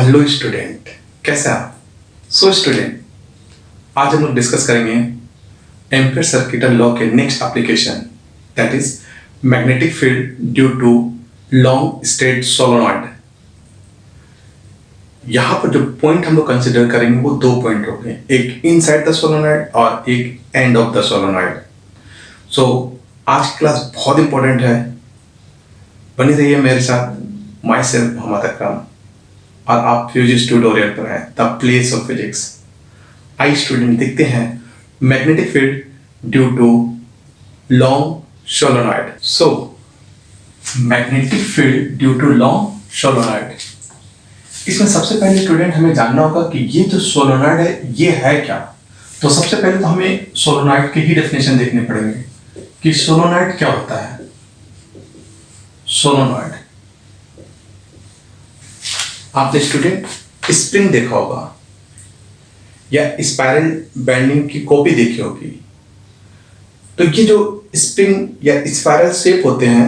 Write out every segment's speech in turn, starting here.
Hello student, कैसे आप? Student, आज हम लोग डिस्कस करेंगे एम्पीयर सर्किटल लॉ के next application, that is magnetic field due to long straight solenoid. यहाँ पर जो पॉइंट हम लोग कंसिडर करेंगे वो दो पॉइंट होंगे, एक इनसाइड द सोलेनॉइड और एक एंड ऑफ द सोलेनॉइड। आज की क्लास बहुत इंपॉर्टेंट है, बनी रहिए मेरे साथ। माई सेल्फ मोहम्मद अकरम और आप फिजिक्स ट्यूटोरियल पर हैं, the place of physics. I student, देखते हैं magnetic field due to long solenoid. Magnetic field due to long solenoid, इसमें सबसे पहले स्टूडेंट हमें जानना होगा कि ये जो सोलेनॉइड है ये है क्या। तो सबसे पहले तो हमें सोलेनॉइड की ही डेफिनेशन देखने पड़ेंगे कि सोलेनॉइड क्या होता है। सोलेनॉइड, आपने स्टूडेंट स्प्रिंग देखा होगा या स्पाइरल बेंडिंग की कॉपी देखी होगी। तो ये जो स्प्रिंग या स्पाइरल शेप होते हैं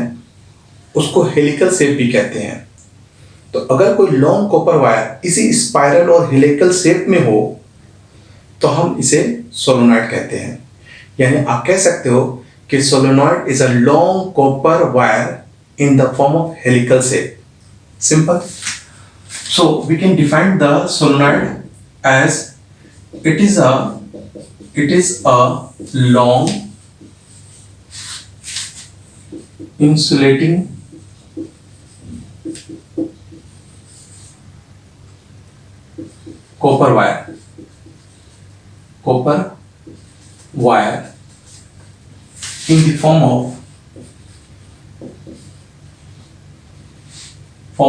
उसको हेलिकल शेप भी कहते हैं। तो अगर कोई लॉन्ग कॉपर वायर इसी स्पाइरल और हेलिकल शेप में हो तो हम इसे सोलेनॉइड कहते हैं। यानी आप कह सकते हो कि solenoid is a long copper wire in the form of helical shape. Simple. So we can define the solenoid as it is a long insulating copper wire in the form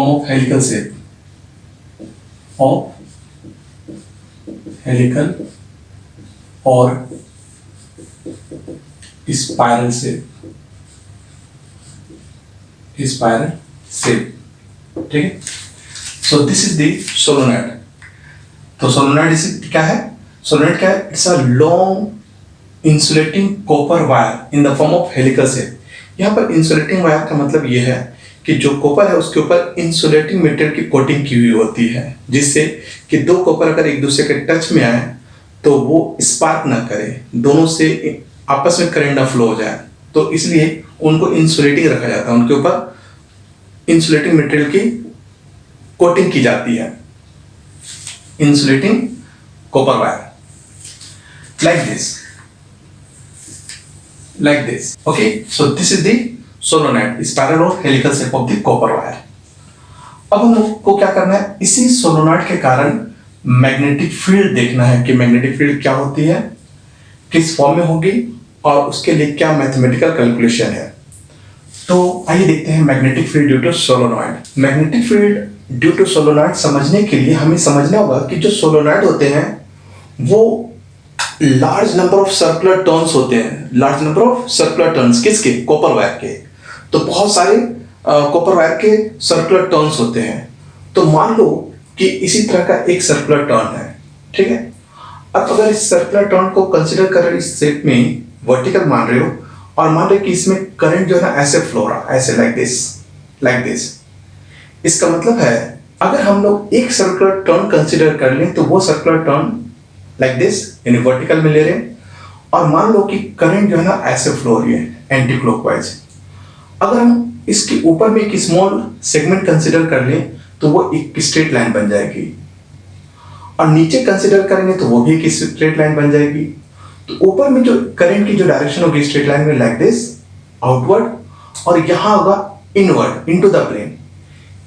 of helical shape. Of helical or spiral shape, ठीक है। So this is the solenoid। तो solenoid इसे क्या है? solenoid क्या है? It's a long insulating copper wire in the form of helical shape। यहाँ पर insulating wire का मतलब ये है कि जो कॉपर है उसके ऊपर इंसुलेटिंग मटेरियल की कोटिंग की हुई होती है, जिससे कि दो कॉपर अगर एक दूसरे के टच में आए तो वो स्पार्क ना करे, दोनों से आपस में करंट ना फ्लो हो जाए। तो इसलिए उनको इंसुलेटिंग रखा जाता है, उनके ऊपर इंसुलेटिंग मटेरियल की कोटिंग की जाती है। Insulating copper wire like this। okay, so this is the solenoid, spiral और helical shape of the copper wire. अब हम लोग को क्या करना है, इसी सोलोनॉइड के कारण मैग्नेटिक फील्ड देखना है कि मैग्नेटिक फील्ड क्या होती है, किस फॉर्म में होगी और उसके लिए क्या मैथमेटिकल कैलकुलेशन है। तो आइए देखते हैं magnetic field due to solenoid. Magnetic field due to solenoid समझने के लिए हमें समझना होगा कि जो सोलोनॉइड होते हैं वो large number of circular turns होते हैं। Large number of circular turns किसके? कॉपर वायर के। तो बहुत सारे कॉपर वायर के सर्कुलर टर्न्स होते हैं। तो मान लो कि इसी तरह का एक सर्कुलर टर्न है, ठीक है। अब अगर इस सर्कुलर टर्न को कंसीडर कर रहे हो, इस शेप में वर्टिकल मान रहे हो और मान रहे हो कि इसमें करंट जो है ना ऐसे फ्लो रहा, ऐसे लाइक दिस। इसका मतलब है अगर हम लोग एक सर्कुलर टर्न कंसीडर कर लें तो वो सर्कुलर टर्न लाइक दिस यानी वर्टिकल में ले रहे हैं, और मान लो कि करंट जो है ना ऐसे फ्लो हो रही है एंटी क्लॉकवाइज। अगर हम इसके ऊपर में एक स्मॉल सेगमेंट कंसीडर कर लें तो वो एक स्ट्रेट लाइन बन जाएगी, और नीचे कंसीडर करेंगे तो वो भी एक स्ट्रेट लाइन बन जाएगी। तो ऊपर में जो करंट की जो डायरेक्शन होगी स्ट्रेट लाइन में लाइक दिस आउटवर्ड, और यहां होगा इनवर्ड इनटू द प्लेन।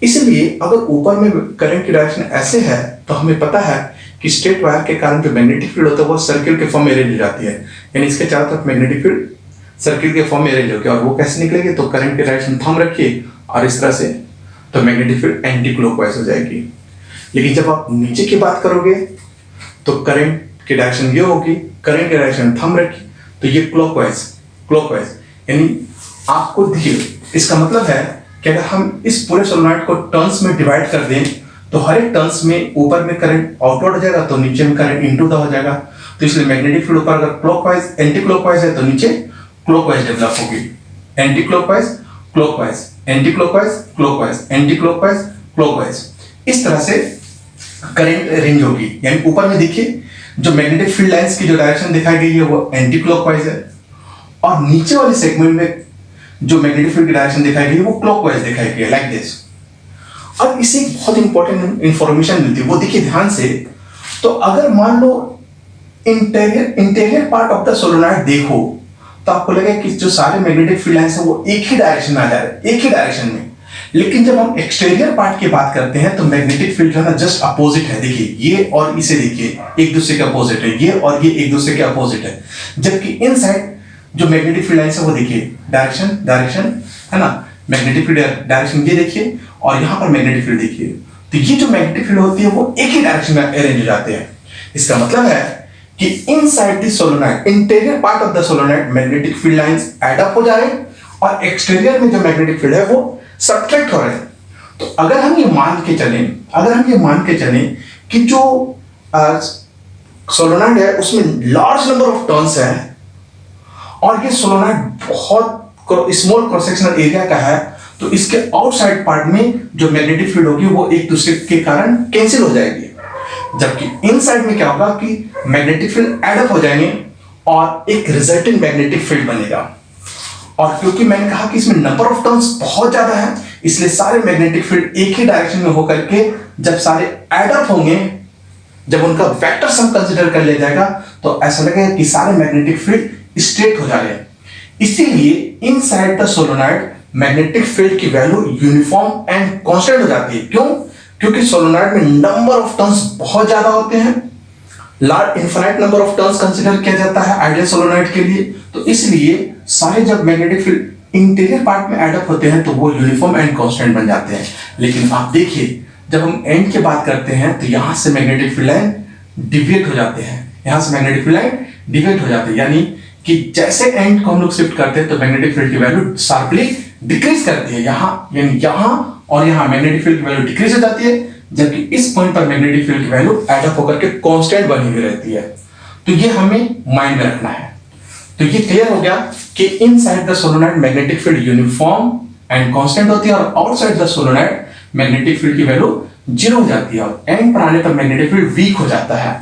इसलिए अगर ऊपर में करंट की डायरेक्शन ऐसे है तो हमें पता है कि स्ट्रेट वायर के कारण जो मैग्नेटिक फील्ड होता है वो सर्किल के फॉर्म में अरेंज हो जाती है। यानी इसके चारों तरफ मैग्नेटिक फील्ड सर्किल के फॉर्म में अरेंज होगी, और वो कैसे निकलेगी? तो करंट की डायरेक्शन थंब रखिए और इस तरह से, तो मैग्नेटिक फील्ड एंटी क्लॉकवाइज हो जाएगी। लेकिन जब आप नीचे की बात करोगे तो करंट की डायरेक्शन ये होगी, करंट की डायरेक्शन थंब रखी तो ये क्लॉकवाइज। यानी आपको देखिए, इसका मतलब है कि अगर हम इस पूरे सोलेनॉइड को टर्न्स में डिवाइड कर दें तो हर एक टर्न्स में ऊपर में करंट आउटवर्ड हो जाएगा तो नीचे में करंट इनटू द हो जाएगा। तो इसलिए मैग्नेटिक फील्ड ऊपर अगर क्लॉकवाइज एंटी क्लॉकवाइज है तो नीचे क्लॉकवाइज डेवलप होगी। Anti clockwise clockwise, anti clockwise clockwise, anti clockwise clockwise, इस तरह से करंट रेंज होगी। यानी ऊपर में देखिए जो मैग्नेटिक फील्ड लाइंस की जो डायरेक्शन दिखाई गई है वो एंटी क्लॉकवाइज है, और नीचे वाले सेगमेंट में जो मैग्नेटिक फील्ड की डायरेक्शन दिखाई गई है वो क्लॉकवाइज दिखाई गई है, लाइक दिस। अब इसे बहुत इंपॉर्टेंट इंफॉर्मेशन मिलती है, वो देखिए ध्यान से। तो अगर मान लो interior part of the solenoid देखो तो आपको लगेगा कि जो सारे मैग्नेटिक फील्ड लाइंस हैं वो एक ही डायरेक्शन में आ जा रहे हैं, एक ही डायरेक्शन में। लेकिन जब हम एक्सटीरियर पार्ट की बात करते हैं तो मैग्नेटिक फील्ड जो है ना जस्ट अपोजिट है। देखिए ये और इसे देखिए एक दूसरे के अपोजिट है, ये और ये एक दूसरे के अपोजिट है। जबकि इनसाइड जो मैग्नेटिक फील्ड लाइंस है वो देखिए डायरेक्शन है ना, मैग्नेटिक फील्ड डायरेक्शन ये देखिए, और यहां पर मैग्नेटिक फील्ड देखिए। तो ये जो मैग्नेटिक फील्ड होती है वो एक ही डायरेक्शन में अरेंज हो जाते हैं। इसका मतलब है कि inside the solenoid, interior part of the solenoid, magnetic field lines add up हो जा रहे हैं, और एक्सटीरियर में जो मैग्नेटिक फील्ड है वो सब्ट्रैक्ट हो रहे हैं। तो अगर हम ये मान के चलें कि जो सोलोनॉइड है उसमें लार्ज नंबर ऑफ टर्न्स है, और ये सोलोनॉइड बहुत स्मॉल क्रॉस सेक्शनल एरिया का है, तो इसके आउटसाइड पार्ट में जो मैग्नेटिक फील्ड होगी वो एक दूसरे के कारण कैंसिल हो जाएगी। जबकि इनसाइड में क्या होगा कि मैग्नेटिक फील्ड एड अप हो जाएंगे और एक रिजल्टेंट मैग्नेटिक फील्ड बनेगा। और क्योंकि मैंने कहा कि इसमें नंबर ऑफ टर्न्स बहुत ज्यादा है, इसलिए सारे मैग्नेटिक फील्ड एक ही डायरेक्शन में होकर के जब सारे एड अप होंगे, जब उनका वेक्टर सम कंसीडर कर लिया जाएगा, तो ऐसा लगेगा कि सारे मैग्नेटिक फील्ड स्ट्रेट हो जा रहे हैं। इसीलिए inside the solenoid magnetic field की वैल्यू यूनिफॉर्म एंड कांस्टेंट हो जाती है। क्यों? क्योंकि सोलोनॉइड में नंबर ऑफ टर्न्स बहुत ज्यादा होते हैं, large infinite number of turns consider किया जाता है आइडियल सोलोनॉइड के लिए। तो इसलिए सारे जब मैग्नेटिक फील्ड इंटीरियर पार्ट में एड अप होते हैं तो वो यूनिफॉर्म एंड कांस्टेंट बन जाते हैं। लेकिन आप देखिए जब हम एंड की बात करते हैं तो यहां से मैग्नेटिक फील्ड लाइन डिविएट हो जाते हैं, यहां से मैग्नेटिक फील्ड लाइन डिविएट हो जाते हैं। यानी कि जैसे एंड को हम लोग शिफ्ट करते हैं तो मैग्नेटिक फील्ड की वैल्यू शार्पली डिक्रीज करती है। यहां और यहां मैग्नेटिक फील्ड की वैल्यू डिक्रीज हो जाती है, जबकि इस पॉइंट पर मैग्नेटिक फील्ड की वैल्यू एड अप होकर के कांस्टेंट बनी हुई रहती है। तो ये हमें माइंड में रखना है। तो ये क्लियर हो गया कि inside the solenoid magnetic field uniform and constant होती है, और outside the solenoid magnetic field की वैल्यू 0 हो जाती है, और एंड पर आने पर मैग्नेटिक फील्ड वीक हो जाता है।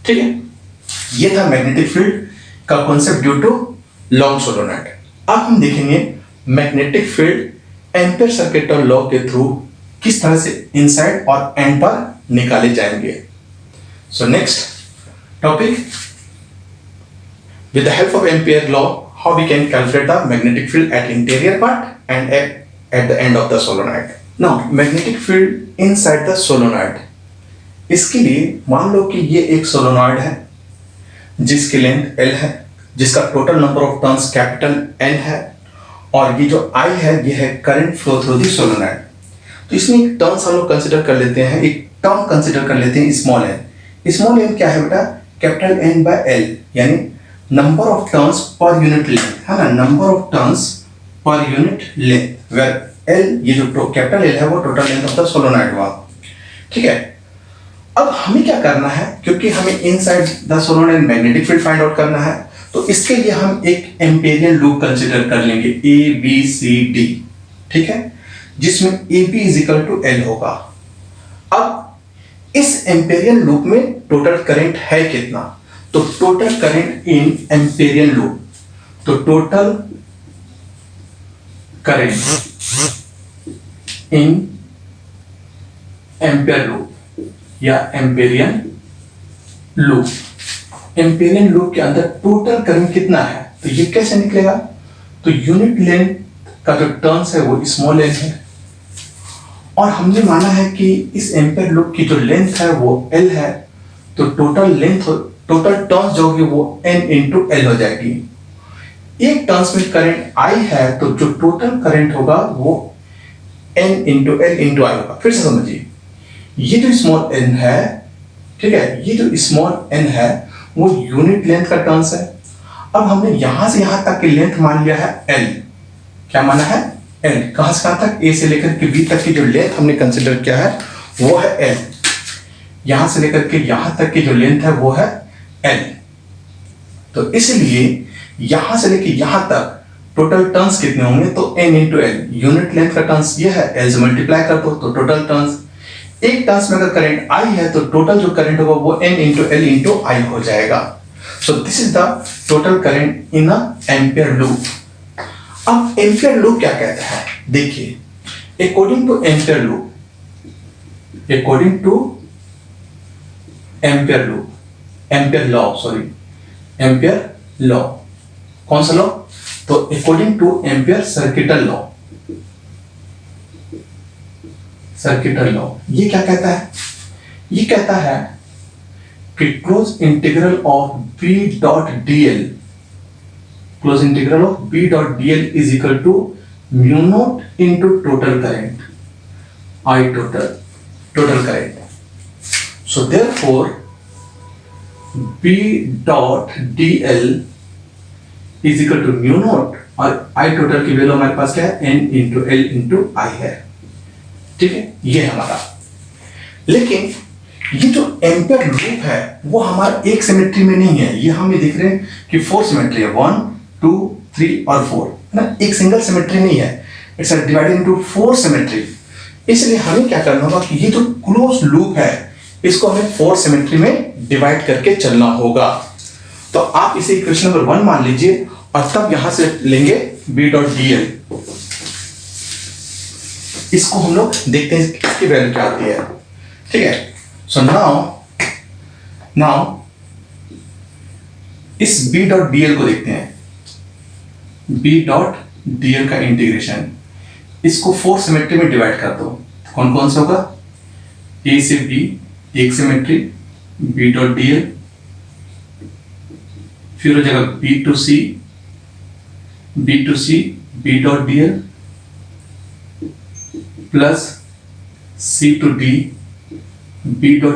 ठीक है, ये था मैग्नेटिक फील्ड का concept due to long solenoid. अब हम देखेंगे मैग्नेटिक फील्ड एम्पीयर सर्किट और लॉ के थ्रू किस तरह से इनसाइड और एंड पर निकाले जाएंगे। So next topic, with the help of Ampere law, how we can calculate the magnetic field at interior part and at the end of the solenoid. Now, magnetic field inside the solenoid. इसके लिए मान लो कि ये एक solenoid है जिसकी length L है, जिसका total number of turns capital N है, और ये जो I है ये है current flow through the solenoid. तो इसमें एक टर्म्स हम लोग कंसिडर कर लेते हैं, एक टर्म कंसिडर कर लेते हैं स्मॉल n। स्मॉल n क्या है बेटा? कैपिटल N बाय L, यानी number of turns per unit length, है ना, number of turns per unit length, where L ये जो कैपिटल L है वो total length of the solenoid हुआ। ठीक है, अब हमें क्या करना है, क्योंकि हमें inside the solenoid magnetic field find out करना है, तो इसके लिए हम एक एम्पेरियन लूप कंसिडर कर लेंगे ABCD। ठीक है, जिसमें AB is equal to L होगा। अब इस एम्पेरियन लूप में टोटल करंट है कितना? तो total current in Amperian loop, तो total current in ampere loop या एम्पेरियन लूप, एम्पेरियन लूप के अंदर टोटल करंट कितना है, तो ये कैसे निकलेगा? तो यूनिट लेंथ का जो टर्न्स है वो स्मॉल n है, और हमने माना है कि इस एम्पेयर लूप की जो लेंथ है वो L है, तो टोटल टर्न्स जो होगी वो N इंटू L हो जाएगी। एक टर्न्स में करंट I है तो जो टोटल करंट होगा वो N into L into I होगा। फिर से समझिए, ये जो स्मॉल n है, ठीक है, ये जो स्मॉल n है वो यूनिट लेंथ का टर्न्स है। अब हमने यहां से यहां तक की लेंथ मान लिया है L। क्या माना है? L। कहां से कहां तक? A से लेकर के B तक की जो लेंथ हमने कंसिडर किया है वो है L। यहां से लेकर के यहां तक की जो लेंथ है वो है L। तो इसलिए यहां से लेकर यहां तक टोटल टर्न्स कितने होंगे? तो N into L, unit length का टर्न्स ये है, L से मल्टीप्लाई कर दो तो टोटल टर्न्स एक टर्न्स में अगर करंट I है तो टोटल जो करंट होगा वो N into L into I हो जाएगा। सो this is the total current in a ampere loop. अब एम्पियर लूप क्या कहता है, देखिए according two ampere loop, according two ampere loop, ampere law, sorry ampere law, कौन सा लॉ, तो according two ampere circuital law, circuital law ये क्या कहता है, ये कहता है कि close integral of B dot dl, close integral of B dot dl is equal to mu naught into total current I total, total current. So therefore B dot dl is equal to mu naught, और I total की value हमारे पास क्या है, N into L into I है, ठीक है, ये है हमारा। लेकिन ये जो एम्पियर लूप है वो हमारा एक सिमेट्री में नहीं है, ये हमें दिख रहे हैं कि 4 सिमेट्री है, 1 2 3 और 4 है ना, एक सिंगल सिमेट्री नहीं है, इट्स डिवाइडेड इनटू 4 सिमेट्री। इसलिए हमें क्या करना होगा कि ये जो क्लोज लूप है इसको हमें 4 सिमेट्री में डिवाइड करके चलना होगा। तो आप इसे इक्वेशन नंबर 1 मान लीजिए और तब यहां से लेंगे B डॉट dl, इसको हम लोग देखते हैं इसकी वैल्यू क्या आती है, ठीक है। सो नाउ इस B डॉट dl को देखते हैं, B डॉट dl का इंटीग्रेशन, इसको 4 सिमेट्री में डिवाइड कर दो, कौन कौन सा होगा, A से B एक सिमेट्री B डॉट dl, फिर हो जाएगा B to C B dot dl plus C to D B dot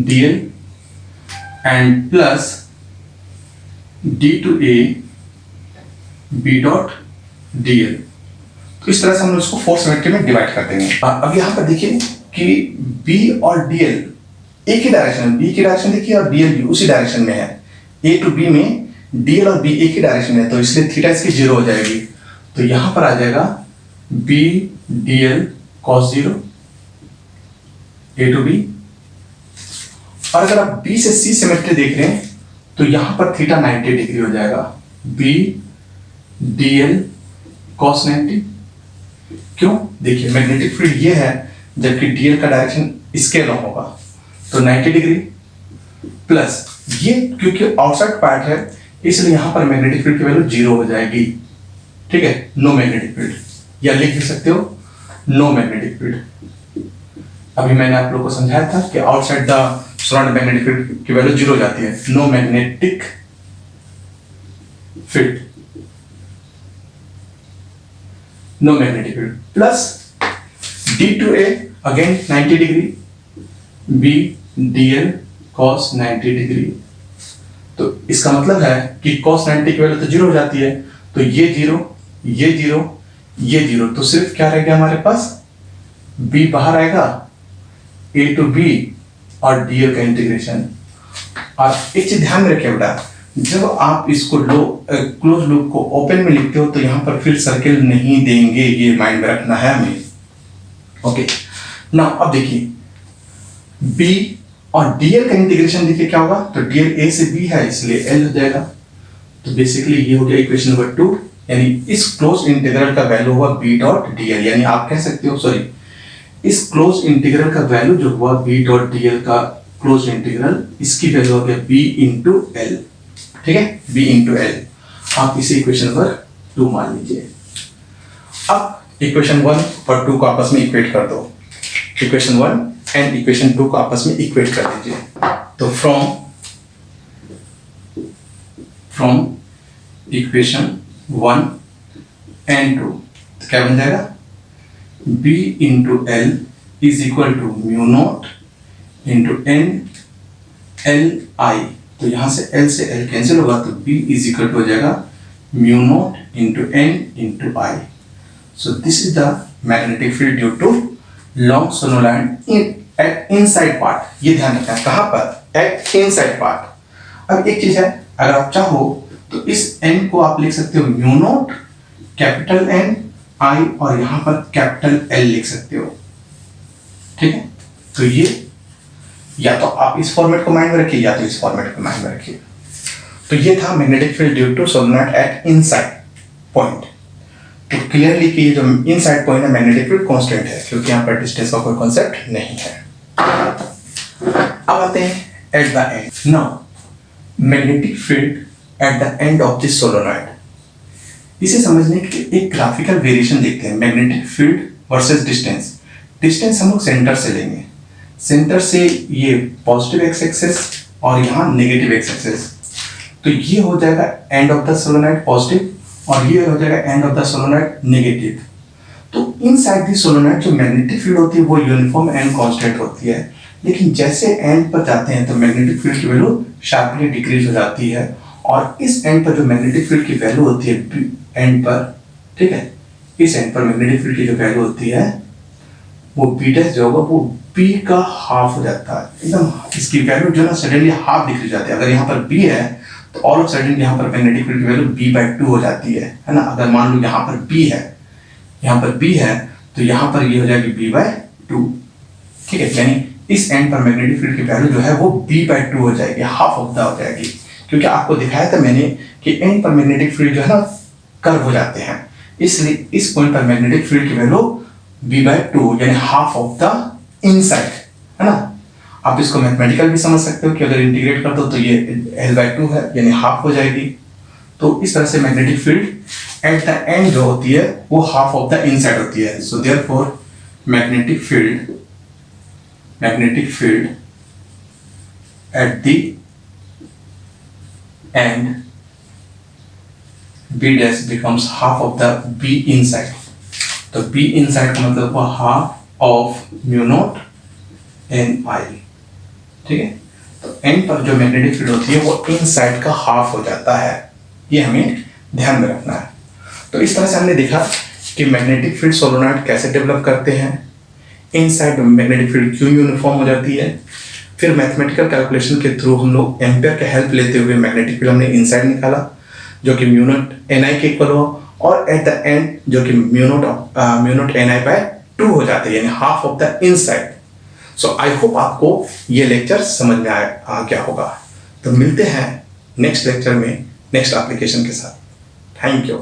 dl and plus D to A B dot dl। तो इस तरह से हम लोग इसको 4 सिमेट्री में डिवाइड कर देंगे। अब यहां पर देखिए कि B और dl एक ही डायरेक्शन में, B की डायरेक्शन देखिए और dl भी उसी डायरेक्शन में है, A टू B में dl और B एक ही डायरेक्शन में है, तो इसलिए थीटा इसकी 0 हो जाएगी। तो यहां पर आ जाएगा B dl cos 0 A to B, और अगर आप B से C सिमेट्री देख रहे हैं तो यहां पर थीटा 90 डिग्री हो जाएगा, B dl cos 90। क्यों, देखिए मैग्नेटिक फील्ड ये है जबकि dl का डायरेक्शन इसके अलावा होगा, तो 90 डिग्री प्लस ये क्योंकि आउटसाइड पार्ट है इसलिए यहां पर मैग्नेटिक फील्ड की वैल्यू 0 हो जाएगी, ठीक है, नो मैग्नेटिक फील्ड, या लिख भी सकते हो नो मैग्नेटिक फील्ड। अभी मैंने आप लोगों को समझाया था कि outside the surrounding magnetic field की वैल्यू 0 हो जाती है, no magnetic field, no magnetic field plus D to A again 90 degree B dl cos 90 degree. तो इसका मतलब है कि cos 90 की वैल्यू तो 0 हो जाती है, तो ये 0 ये 0 ये 0, तो सिर्फ क्या रह गया हमारे पास, B बाहर आएगा, A टू B और dl का इंटीग्रेशन। और एक चीज ध्यान में रखिए बेटा, जब आप इसको क्लोज लूप को ओपन में लिखते हो तो यहां पर फिर सर्किल नहीं देंगे, ये माइंड में रखना है हमें, ओके। नाउ अब देखिए B और dl का इंटीग्रेशन देखिए क्या होगा, तो dl A से B है इसलिए L हो जाएगा। तो बेसिकली ये हो गया इक्वेशन नंबर 2, यानी इस क्लोज इंटीग्रल का वैल्यू हुआ B डॉट dl, यानी आप कह सकते हो, सॉरी, इस क्लोज इंटीग्रल का वैल्यू जो हुआ B डॉट dl का क्लोज इंटीग्रल, इसकी वैल्यू हो गया B इंटू L, ठीक है, B इंटू L। आप इसे इक्वेशन नंबर 2 मान लीजिए। अब इक्वेशन 1 और 2 को आपस में इक्वेट कर दो, इक्वेशन 1 एंड इक्वेशन 2 को आपस में इक्वेट कर दीजिए। तो फ्रॉम इक्वेशन 1 एंड 2 तो क्या बन जाएगा, B into L is equal to mu naught into N L I, तो यहां से L से L कैंसिल होगा तो B इज इक्वल टू हो जाएगा mu naught into N into I। So this is the magnetic field due to long solenoid at inside part. ये ध्यान रखना है, कहां पर, एट इनसाइड पार्ट। अब एक चीज है, अगर आप चाहो तो इस N को आप लिख सकते हो म्यू नॉट कैपिटल N आई और यहां पर कैपिटल एल लिख सकते हो, ठीक है। तो ये या तो आप इस फॉर्मेट को माइंड में रखिए या तो इस फॉर्मेट को माइंड में रखिए। तो ये था magnetic field due to solenoid at inside point. तो क्लियरली कि ये जो इनसाइड पॉइंट है मैग्नेटिक फील्ड कांस्टेंट है, क्योंकि यहाँ पर डिस्टेंस का कोई कॉन्सेप्ट नहीं है। अब आते हैं at the end. Now magnetic field at the end of this solenoid, इसे समझने के लिए एक ग्राफिकल वेरिएशन देखते हैं। Magnetic field versus distance. Distance हम लोग सेंटर से लेंगे, सेंटर से ये पॉजिटिव एक्स एक्सिस और यहाँ नेगेटिव एक्स एक्सिस। तो ये हो जाएगा end of the solenoid positive और ये हो जाएगा end of the solenoid negative. तो इनसाइड द सोलेनॉइड जो मैग्नेटिक फील्ड होती है वो यूनिफॉर्म एंड कांस्टेंट होती है, लेकिन जैसे एंड पर जाते हैं तो मैग्नेटिक फील्ड की वैल्यू शार्पली डिक्रीज हो जाती है। और इस एंड पर जो मैग्नेटिक फील्ड की वैल्यू होती है एंड पर, ठीक है, इस एंड पर मैग्नेटिक फील्ड की जो वैल्यू होती है वो बी डैश जो होगा वो बी का हाफ हो जाता है एकदम। इसकी वैल्यू जो है ना सडनली हाफ डिक्रीज जाती है। अगर यहाँ पर बी है तो ऑल ऑफ सडन यहाँ पर मैग्नेटिक फील्ड की वैल्यू b/2 हो जाती है ना। अगर मान लो यहाँ पर b है, यहाँ पर b है तो यहाँ पर ये हो जाएगी b/2, ठीक है। यानी इस एंड पर मैग्नेटिक फील्ड की वैल्यू जो है वो b/2 हो जाएगी, हाफ ऑफ द हो जाएगी। क्योंकि आपको दिखाया था मैंने कि एंड पर मैग्नेटिक फील्ड जो है ना कर्व हो जाते हैं, इसलिए इस पॉइंट पर मैग्नेटिक फील्ड की वैल्यू b/2 यानी हाफ ऑफ द इनसाइड, है ना। आप इसको मैथमेटिकल भी समझ सकते हो कि अगर इंटीग्रेट कर दो तो ये l/2 है यानी हाफ हो जाएगी। तो इस तरह से magnetic field at the end जो होती है वो हाफ ऑफ द इनसाइड होती है। So therefore magnetic field at the end b dash becomes half of the b inside। तो b inside का मतलब हुआ half of mu naught n i, ठीक है। तो n पर जो मैग्नेटिक फील्ड होती है वो इनसाइड का हाफ हो जाता है, ये हमें ध्यान में रखना है। तो इस तरह से हमने देखा कि मैग्नेटिक फील्ड सोलेनॉइड कैसे डेवलप करते हैं, इनसाइड मैग्नेटिक फील्ड क्यों यूनिफॉर्म हो जाती है। फिर मैथमेटिकल कैलकुलेशन के थ्रू हम लोग एम्पेयर का हेल्प लेते हुए मैग्नेटिक फील्ड हमने इनसाइड निकाला जो कि म्यू नॉट ni के इक्वल हो, और एट द एंड जो कि म्यू नॉट ni/2 हो जाते हैं यानी half of the inside. So I hope आपको ये लेक्चर समझ में आ गया होगा। तो मिलते हैं नेक्स्ट लेक्चर में नेक्स्ट एप्लीकेशन के साथ। Thank you.